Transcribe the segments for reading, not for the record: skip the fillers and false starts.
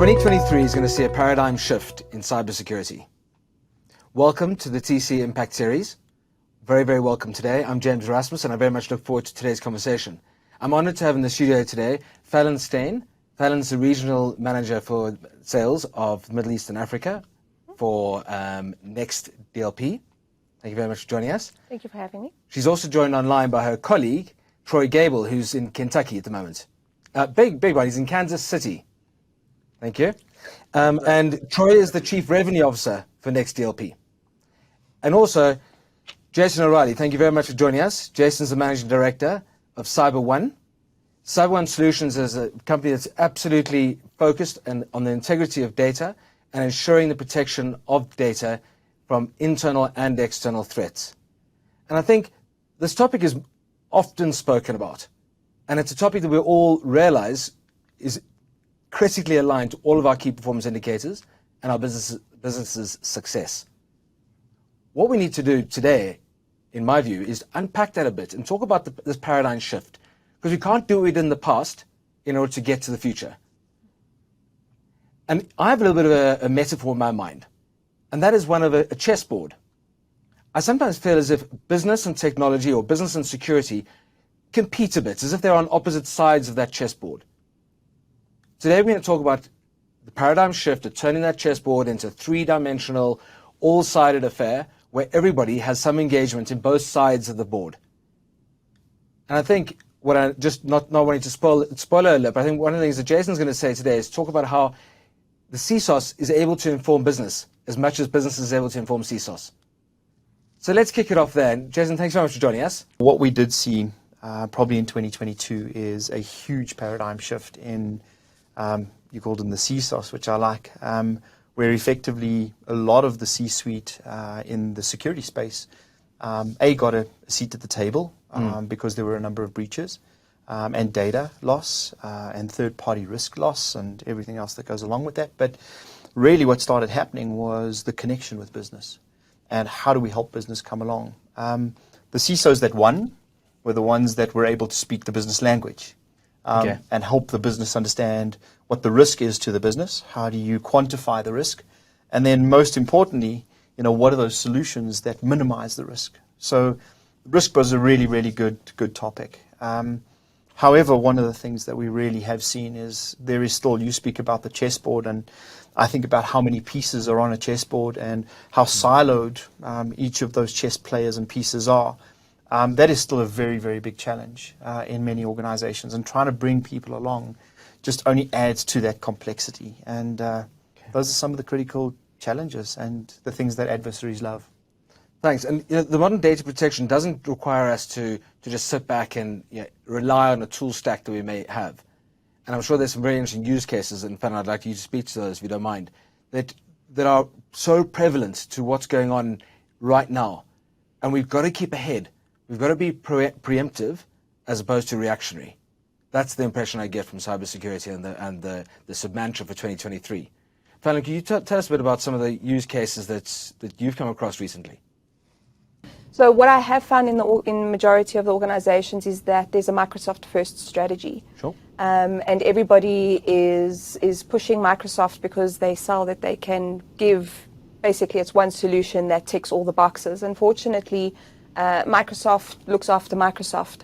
2023 is going to see a paradigm shift in cybersecurity. Welcome to the TC Impact Series. Very, very welcome today. I'm James Erasmus, and I very much look forward to today's conversation. I'm honored to have in the studio today Fallon Steyn. Fallon's the Regional Manager for Sales of Middle East and Africa for Next DLP. Thank you very much for joining us. Thank you for having me. She's also joined online by her colleague, Troy Gabel, who's in Kentucky at the moment. Big one. He's in Kansas City. Thank you. And Troy is the Chief Revenue Officer for Next DLP. And also, Jayson O'Reilly, thank you very much for joining us. Jayson's the Managing Director of CYBER1. CYBER1 Solutions is a company that's absolutely focused on the integrity of data and ensuring the protection of data from internal and external threats. And I think this topic is often spoken about. And it's a topic that we all realize is critically aligned to all of our key performance indicators and our business's success. What we need to do today, in my view, is unpack that a bit and talk about this paradigm shift, because we can't do it in the past in order to get to the future. And I have a little bit of a metaphor in my mind, and that is one of a chessboard. I sometimes feel as if business and technology, or business and security, compete a bit, as if they're on opposite sides of that chessboard. Today we're going to talk about the paradigm shift of turning that chessboard into a three-dimensional, all-sided affair where everybody has some engagement in both sides of the board. And I think, what I just not wanting to spoiler alert, but I think one of the things that Jayson's going to say today is talk about how the CSOS is able to inform business as much as business is able to inform CSOS. So let's kick it off there. Jayson, thanks very much for joining us. What we did see probably in 2022 is a huge paradigm shift in, you called them the CSOS, which I like, where effectively a lot of the C-suite in the security space, got a seat at the table because there were a number of breaches and data loss and third-party risk loss and everything else that goes along with that. But really what started happening was the connection with business and how do we help business come along. The CISOs that won were the ones that were able to speak the business language and help the business understand what the risk is to the business, how do you quantify the risk, and then most importantly, what are those solutions that minimize the risk. So risk was a really, really good topic. However, one of the things that we really have seen is there is still, you speak about the chessboard, and I think about how many pieces are on a chessboard and how siloed each of those chess players and pieces are. That is still a very, very big challenge in many organizations, and trying to bring people along just only adds to that complexity. And those are some of the critical challenges and the things that adversaries love. Thanks. And the modern data protection doesn't require us to just sit back and rely on a tool stack that we may have. And I'm sure there's some very interesting use cases, and Fallon, I'd like you to speak to those if you don't mind, that are so prevalent to what's going on right now. And we've got to keep ahead. We've got to be preemptive as opposed to reactionary. That's the impression I get from cybersecurity and the sub-mantra for 2023. Fallon, can you tell us a bit about some of the use cases that you've come across recently? So what I have found in the majority of the organizations is that there's a Microsoft first strategy. Sure. And everybody is pushing Microsoft because they sell that they can give, basically it's one solution that ticks all the boxes. Unfortunately, Microsoft looks after Microsoft.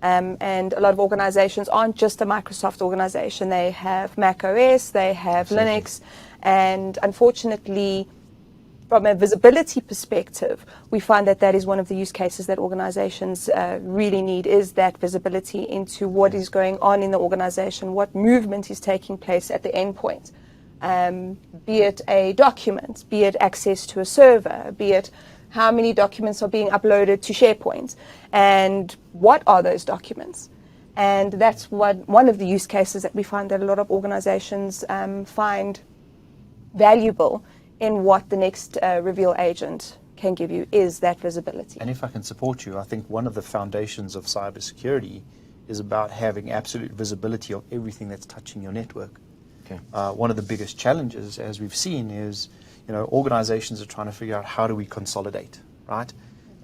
And a lot of organizations aren't just a Microsoft organization. They have Mac OS, they have Linux, and unfortunately, from a visibility perspective, we find that is one of the use cases that organizations really need, is that visibility into what is going on in the organization, what movement is taking place at the endpoint, be it a document, be it access to a server, be it how many documents are being uploaded to SharePoint, and what are those documents. And that's one of the use cases that we find that a lot of organizations find valuable in what the Next Reveal agent can give you, is that visibility. And if I can support you, I think one of the foundations of cybersecurity is about having absolute visibility of everything that's touching your network. Okay. One of the biggest challenges, as we've seen, is organizations are trying to figure out how do we consolidate, right?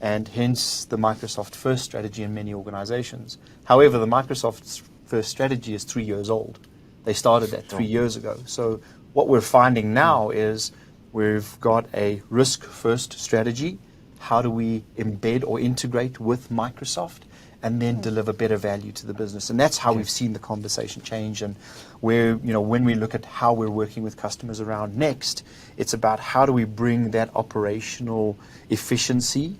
And hence the Microsoft first strategy in many organizations. However, the Microsoft first strategy is 3 years old. They started that 3 years ago. So what we're finding now is we've got a risk-first strategy. How do we embed or integrate with Microsoft and then deliver better value to the business? And that's how we've seen the conversation change. And where, when we look at how we're working with customers around Next, it's about how do we bring that operational efficiency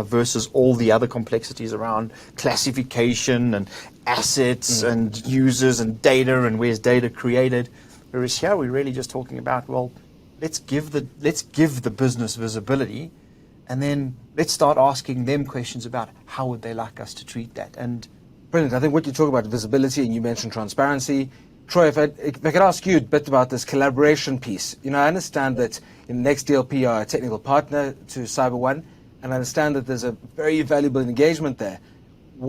versus all the other complexities around classification and assets and users and data and where's data created. Whereas here we're really just talking about, well, let's give the business visibility, and then let's start asking them questions about how would they like us to treat that. And brilliant. I think what you talk about visibility, and you mentioned transparency. Troy, if I could ask you a bit about this collaboration piece. I understand that in Next DLP are a technical partner to CYBER1, and I understand that there's a very valuable engagement there.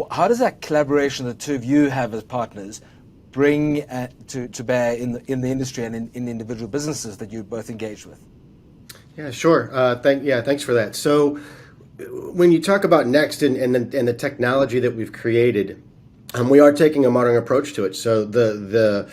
How does that collaboration the two of you have as partners bring to bear in the industry and in individual businesses that you both engage with? Yeah, sure. Thanks for that. So when you talk about Next and the technology that we've created, we are taking a modern approach to it. So the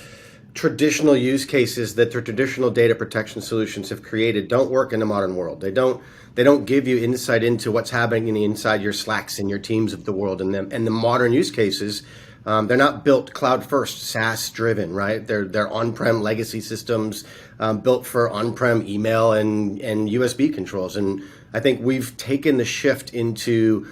traditional use cases that the traditional data protection solutions have created don't work in the modern world. They don't give you insight into what's happening inside your Slacks and your Teams of the world. And the modern use cases, they're not built cloud first, SaaS driven, right? They're on-prem legacy systems built for on-prem email and USB controls. And I think we've taken the shift into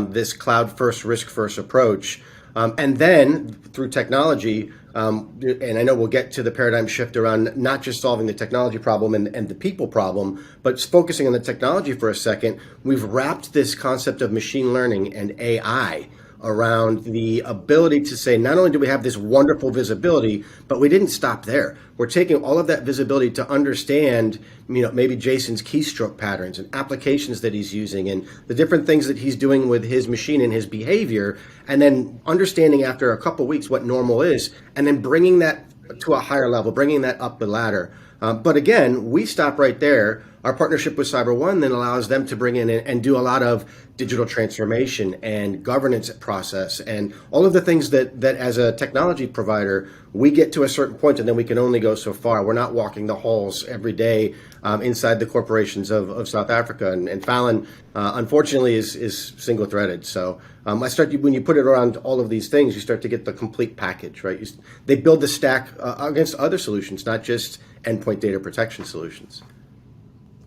this cloud first, risk first approach. And then through technology, and I know we'll get to the paradigm shift around not just solving the technology problem and the people problem, but focusing on the technology for a second, we've wrapped this concept of machine learning and AI around the ability to say, not only do we have this wonderful visibility, but we didn't stop there. We're taking all of that visibility to understand, maybe Jayson's keystroke patterns and applications that he's using and the different things that he's doing with his machine and his behavior, and then understanding after a couple of weeks what normal is, and then bringing that to a higher level, bringing that up the ladder. But again, we stop right there. Our partnership with CYBER1 then allows them to bring in and do a lot of digital transformation and governance process and all of the things that as a technology provider, we get to a certain point and then we can only go so far. We're not walking the halls every day inside the corporations of South Africa. And Fallon, unfortunately, is single-threaded. So when you put it around all of these things, you start to get the complete package, right? They build the stack against other solutions, not just endpoint data protection solutions.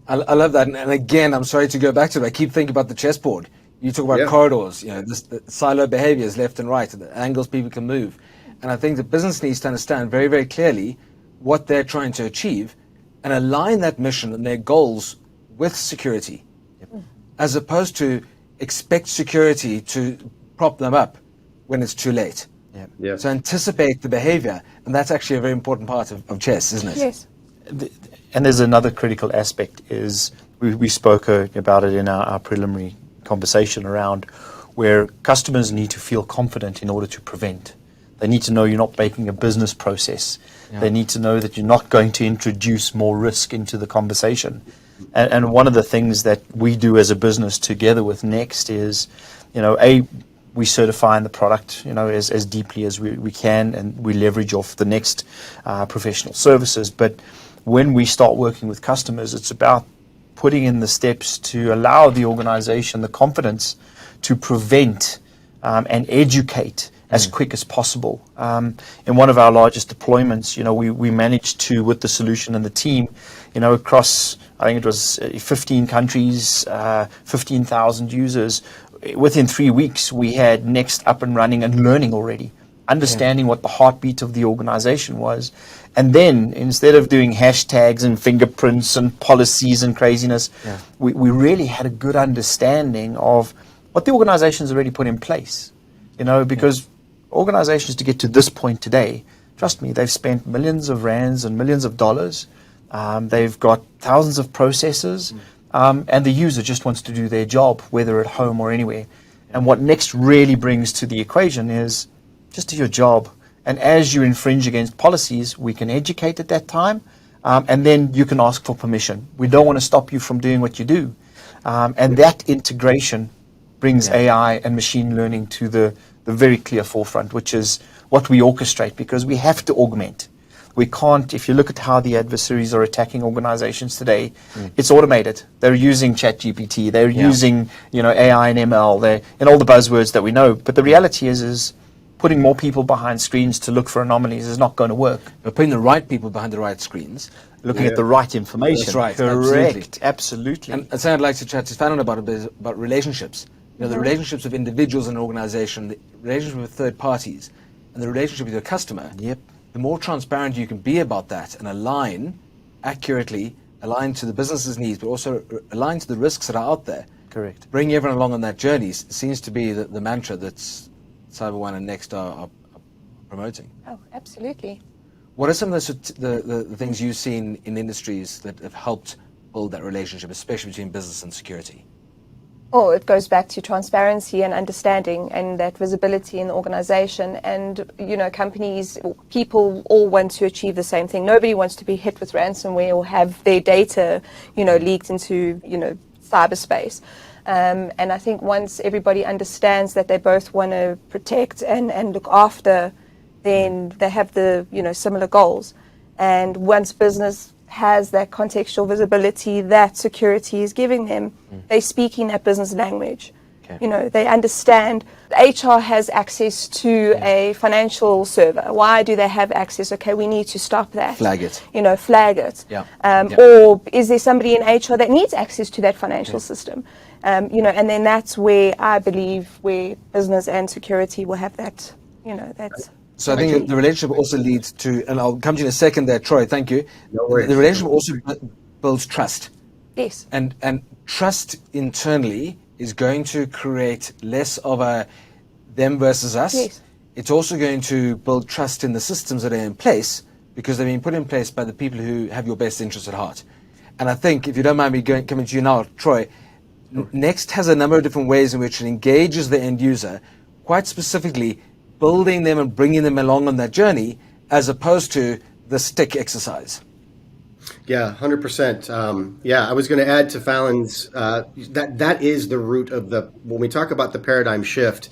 I love that. And again, I'm sorry to go back to it. I keep thinking about the chessboard. You talk about corridors, the silo behaviors left and right, the angles people can move. And I think the business needs to understand very, very clearly what they're trying to achieve and align that mission and their goals with security, as opposed to expect security to prop them up when it's too late. So anticipate the behavior, and that's actually a very important part of chess, isn't it? Yes. And there's another critical aspect is we spoke about it in our preliminary conversation around where customers need to feel confident in order to prevent. They need to know you're not making a business process. They need to know that you're not going to introduce more risk into the conversation. And one of the things that we do as a business together with Next is, we certify the product, as deeply as we can, and we leverage off the Next professional services. But when we start working with customers, it's about putting in the steps to allow the organization the confidence to prevent and educate as quick as possible. In one of our largest deployments, we managed to, with the solution and the team, across, I think it was 15 countries, 15,000 users, within 3 weeks, we had Next up and running and learning already, understanding what the heartbeat of the organization was. And then instead of doing hashtags and fingerprints and policies and craziness, we really had a good understanding of what the organization's already put in place. Because organizations to get to this point today, trust me, they've spent millions of rands and millions of dollars. They've got thousands of processes. And the user just wants to do their job, whether at home or anywhere. And what Next really brings to the equation is just do your job. And as you infringe against policies, we can educate at that time, and then you can ask for permission. We don't want to stop you from doing what you do. And that integration brings AI and machine learning to the very clear forefront, which is what we orchestrate, because we have to augment. We can't, if you look at how the adversaries are attacking organizations today, it's automated. They're using ChatGPT, they're using, AI and ML, and all the buzzwords that we know. But the reality is putting more people behind screens to look for anomalies is not going to work. But putting the right people behind the right screens. Looking at the right information. That's right. Correct. Absolutely. And something I'd like to chat to Fallon about a bit is about relationships. The relationships of individuals in an organization, the relationship with third parties, and the relationship with your customer. Yep. The more transparent you can be about that and align accurately, align to the business's needs, but also align to the risks that are out there. Correct. Bring everyone along on that journey seems to be the mantra that CYBER1 and Next are promoting. Oh, absolutely. What are some of the things you've seen in industries that have helped build that relationship, especially between business and security? Oh, it goes back to transparency and understanding and that visibility in the organization. And, companies, people all want to achieve the same thing. Nobody wants to be hit with ransomware or have their data, leaked into, cyberspace. And I think once everybody understands that they both want to protect and look after, then they have the, similar goals. And once business has that contextual visibility that security is giving them, they're speaking that business language. Okay. They understand HR has access to a financial server. Why do they have access? Okay, we need to stop that. Flag it. Flag it. Yeah. Or is there somebody in HR that needs access to that financial system? And then that's where I believe where business and security will have that, that's... So I think the relationship also leads to, and I'll come to you in a second there, Troy, thank you. No worries. The relationship also builds trust. Yes. And trust internally is going to create less of a them versus us. Yes. It's also going to build trust in the systems that are in place because they've been put in place by the people who have your best interests at heart. And I think, if you don't mind me coming to you now, Troy, Next has a number of different ways in which it engages the end user, quite specifically building them and bringing them along on that journey, as opposed to the stick exercise. Yeah, 100%. I was going to add to Fallon's, that is the root of when we talk about the paradigm shift,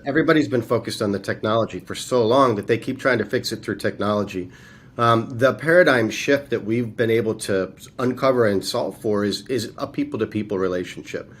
everybody's been focused on the technology for so long that they keep trying to fix it through technology. The paradigm shift that we've been able to uncover and solve for is a people-to-people relationship.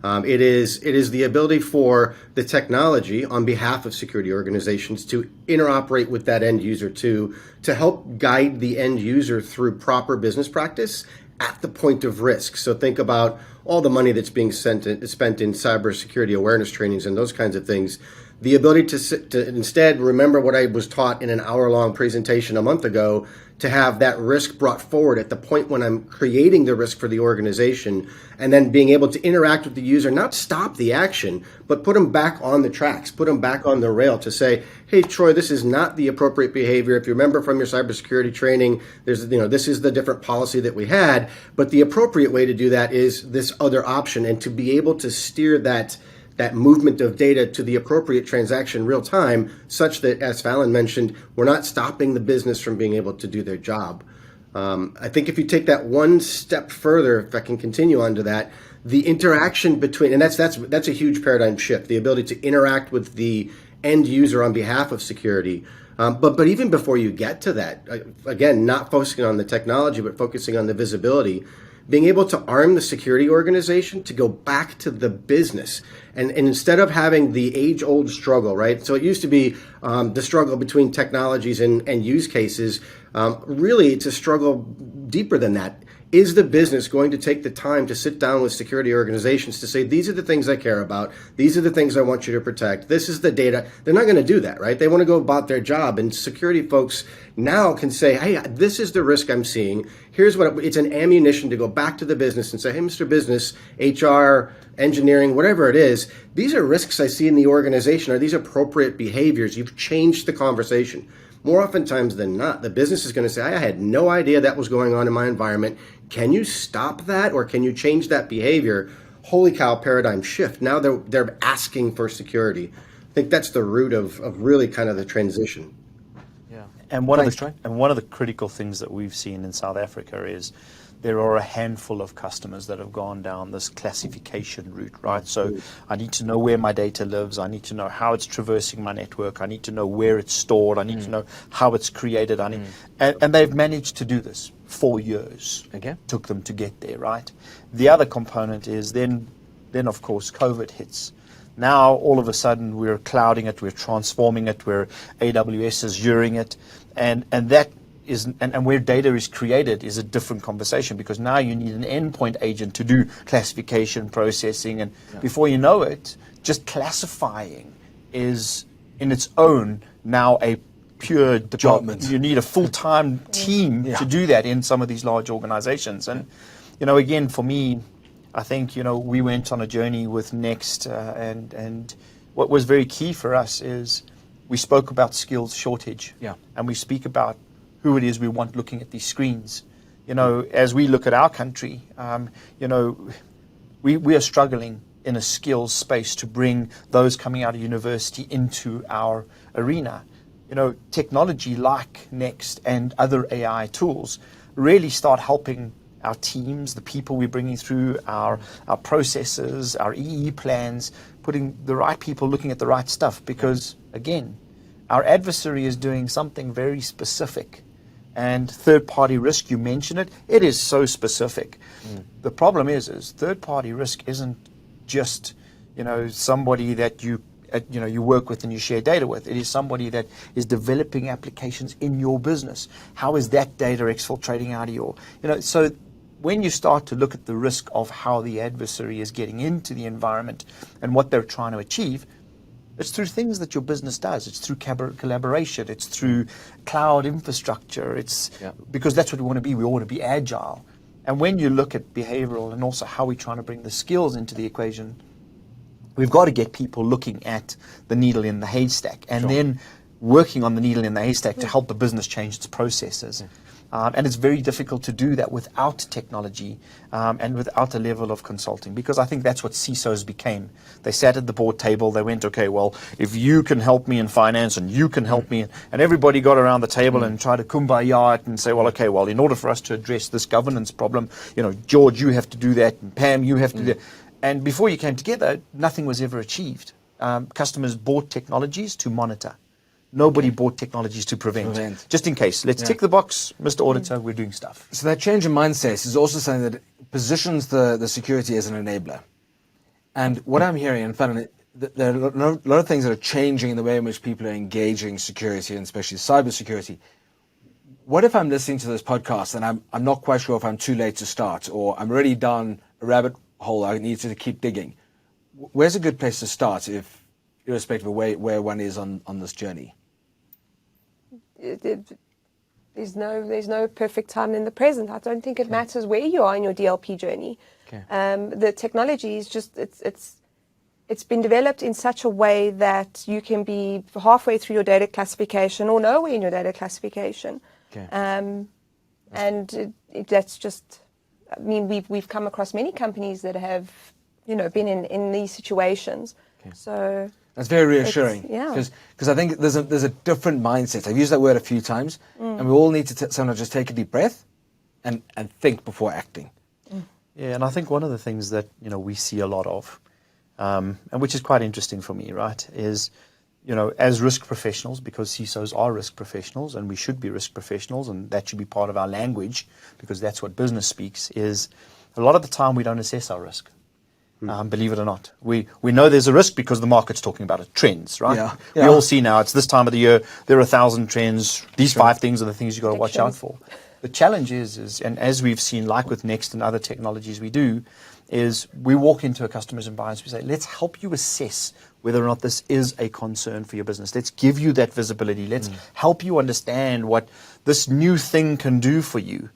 It is the ability for the technology on behalf of security organizations to interoperate with that end user to help guide the end user through proper business practice at the point of risk. So think about all the money that's being spent in cybersecurity awareness trainings and those kinds of things. The ability to instead remember what I was taught in an hour-long presentation a month ago, to have that risk brought forward at the point when I'm creating the risk for the organization, and then being able to interact with the user, not stop the action, but put them back on the tracks, put them back on the rail to say, hey, Troy, this is not the appropriate behavior. If you remember from your cybersecurity training, this is the different policy that we had, but the appropriate way to do that is this other option, and to be able to steer that movement of data to the appropriate transaction real time, such that, as Fallon mentioned, we're not stopping the business from being able to do their job. I think if you take that one step further, if I can continue on to that, the interaction between, and that's a huge paradigm shift, the ability to interact with the end user on behalf of security. But even before you get to that, again, not focusing on the technology, but focusing on the visibility, being able to arm the security organization to go back to the business. And instead of having the age-old struggle, right? So it used to be the struggle between technologies and use cases. Really, it's a struggle deeper than that. Is the business going to take the time to sit down with security organizations to say, these are the things I care about, these are the things I want you to protect, this is the data? They're not going to do that, right? They want to go about their job. And security folks now can say, hey, this is the risk I'm seeing. Here's what it's an ammunition to go back to the business and say, hey, Mr. Business, HR, engineering, whatever it is, these are risks I see in the organization. Are these appropriate behaviors? You've changed the conversation. More oftentimes than not, the business is going to say, I had no idea that was going on in my environment. Can you stop that, or can you change that behavior? Holy cow, paradigm shift. Now they're asking for security. I think that's the root of really kind of the transition. Yeah. And one of the critical things that we've seen in South Africa is there are a handful of customers that have gone down this classification route, right? So I need to know where my data lives. I need to know how it's traversing my network. I need to know where it's stored. I need to know how it's created. And they've managed to do this 4 years. Okay. Took them to get there, right? The other component is then of course COVID hits. Now all of a sudden we're clouding it, we're transforming it, we're AWS Azureing it, and that is, and where data is created is a different conversation, because now you need an endpoint agent to do classification, processing, and before you know it, just classifying is in its own now a pure Department. job. You need a full-time team to do that in some of these large organizations. And, again, for me, I think, we went on a journey with Next, and what was very key for us is we spoke about skills shortage. Yeah. And we speak about who it is we want looking at these screens. As we look at our country, we are struggling in a skills space to bring those coming out of university into our arena. Technology like Next and other AI tools really start helping our teams, the people we're bringing through, our processes, our EE plans, putting the right people looking at the right stuff, because, again, our adversary is doing something very specific. And third-party risk, you mentioned it, it is so specific. The problem is third-party risk isn't just, somebody that you work with and you share data with. It is somebody that is developing applications in your business. How is that data exfiltrating out of your, so when you start to look at the risk of how the adversary is getting into the environment and what they're trying to achieve, it's through things that your business does. It's through collaboration. It's through cloud infrastructure. It's because that's what we want to be. We want to be agile. And when you look at behavioral and also how we're trying to bring the skills into the equation, we've got to get people looking at the needle in the haystack and then working on the needle in the haystack to help the business change its processes. And it's very difficult to do that without technology and without a level of consulting, because I think that's what CISOs became. They sat at the board table, they went, okay, well, if you can help me in finance and you can help me, and everybody got around the table and tried to kumbaya it and say, well, okay, well, in order for us to address this governance problem, George, you have to do that, and Pam, you have to do that. And before you came together, nothing was ever achieved. Customers bought technologies to monitor. Nobody bought technologies to prevent. Just in case. Let's tick the box, Mr. Auditor, we're doing stuff. So that change in mindset is also something that positions the security as an enabler. And what I'm hearing, and Fallon, there are a lot of things that are changing in the way in which people are engaging security, and especially cybersecurity. What if I'm listening to this podcast and I'm not quite sure if I'm too late to start, or I'm already down a rabbit hole, I need to keep digging? Where's a good place to start, irrespective of where one is on this journey? There's no perfect time in the present. I don't think it matters where you are in your DLP journey. The technology is just it's been developed in such a way that you can be halfway through your data classification or nowhere in your data classification. And that's just, I mean, we've come across many companies that have been in these situations. So that's very reassuring, because I think there's a different mindset. I've used that word a few times, and we all need to sometimes just take a deep breath and think before acting. Yeah, and I think one of the things that we see a lot of, and which is quite interesting for me, right, is as risk professionals, because CISOs are risk professionals, and we should be risk professionals, and that should be part of our language, because that's what business speaks. Is a lot of the time we don't assess our risk. Believe it or not. We know there's a risk because the market's talking about it. Trends, right? We all see now, it's this time of the year, there are 1,000 trends. These 5 things are the things you've got to watch out for. The challenge is, and as we've seen, like with Next and other technologies we do, is we walk into a customer's environment, we say, let's help you assess whether or not this is a concern for your business. Let's give you that visibility. Let's help you understand what this new thing can do for you.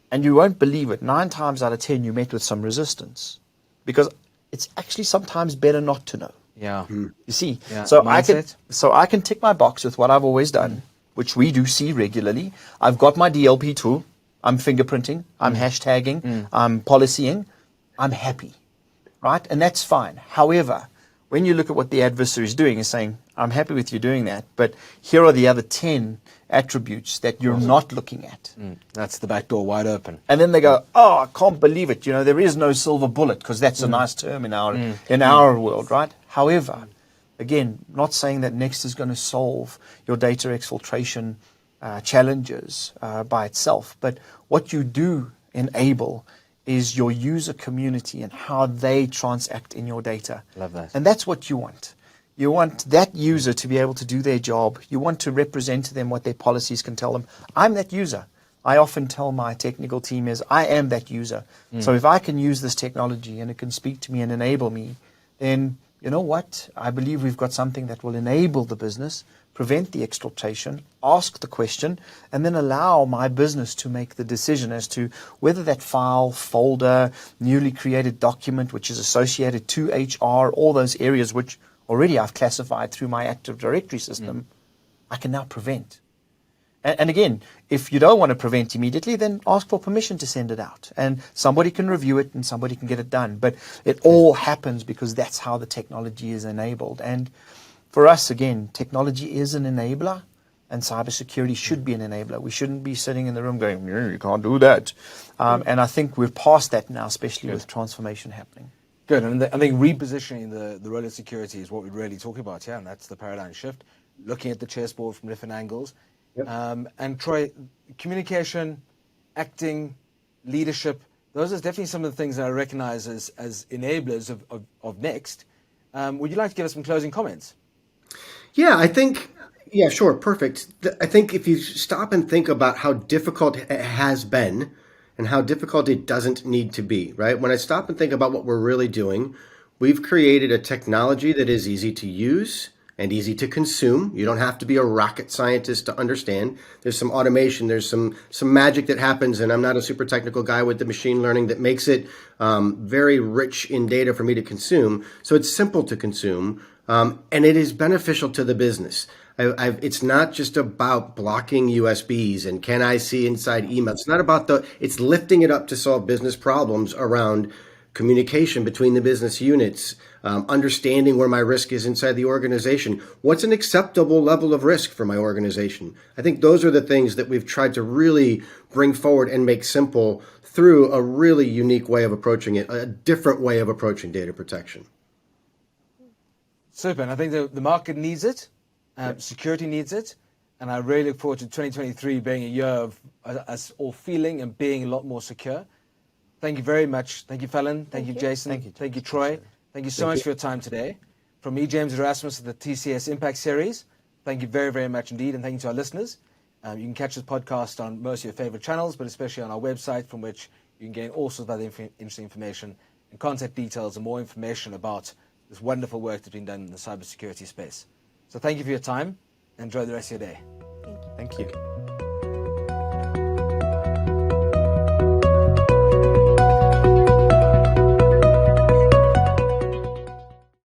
And you won't believe it. 9 times out of 10, you met with some resistance. Because it's actually sometimes better not to know. You see, so I can tick my box with what I've always done, which we do see regularly. I've got my DLP tool. I'm fingerprinting. I'm hashtagging. I'm policying. I'm happy, right? And that's fine. However, when you look at what the adversary is doing, is saying, I'm happy with you doing that, but here are the other 10 attributes that you're not looking at. That's the back door wide open. And then they go, oh, I can't believe it. There is no silver bullet, because that's a nice term in our world, right? However, again, not saying that Next is going to solve your data exfiltration challenges by itself, but what you do enable is your user community and how they transact in your data. Love that. And that's what you want. You want that user to be able to do their job. You want to represent to them what their policies can tell them. I'm that user. I often tell my technical team is, I am that user. So if I can use this technology and it can speak to me and enable me, then you know what? I believe we've got something that will enable the business, prevent the exploitation, ask the question, and then allow my business to make the decision as to whether that file, folder, newly created document, which is associated to HR, all those areas which already I've classified through my Active Directory system, I can now prevent. And again, if you don't want to prevent immediately, then ask for permission to send it out. And somebody can review it and somebody can get it done. But it all happens because that's how the technology is enabled. And for us, again, technology is an enabler, and cybersecurity should be an enabler. We shouldn't be sitting in the room going, you can't do that. And I think we're past that now, especially with transformation happening. Good. And I think repositioning the role of security is what we're really talking about here, and that's the paradigm shift, looking at the chessboard from different angles. Yep. And Troy, communication, acting, leadership, those are definitely some of the things that I recognize as enablers of Next. Would you like to give us some closing comments? Yeah, sure, perfect. I think if you stop and think about how difficult it has been and how difficult it doesn't need to be, right? When I stop and think about what we're really doing, we've created a technology that is easy to use and easy to consume. You don't have to be a rocket scientist to understand. There's some automation, there's some magic that happens, and I'm not a super technical guy with the machine learning that makes it very rich in data for me to consume. So it's simple to consume, and it is beneficial to the business. It's not just about blocking USBs and can I see inside email. It's not about it's lifting it up to solve business problems around communication between the business units, understanding where my risk is inside the organization. What's an acceptable level of risk for my organization? I think those are the things that we've tried to really bring forward and make simple through a really unique way of approaching it, a different way of approaching data protection. Super. And I think the market needs it. Security needs it. And I really look forward to 2023 being a year of us all feeling and being a lot more secure. Thank you very much. Thank you, Fallon. Thank you, Jayson. Thank you, Troy. Thank you so much for your time today. From me, James Erasmus, of the TCS Impact Series, thank you very, very much indeed. And thank you to our listeners. You can catch this podcast on most of your favorite channels, but especially on our website, from which you can gain all sorts of other interesting information and contact details and more information about this wonderful work that's been done in the cybersecurity space. So thank you for your time. Enjoy the rest of your day. Thank you.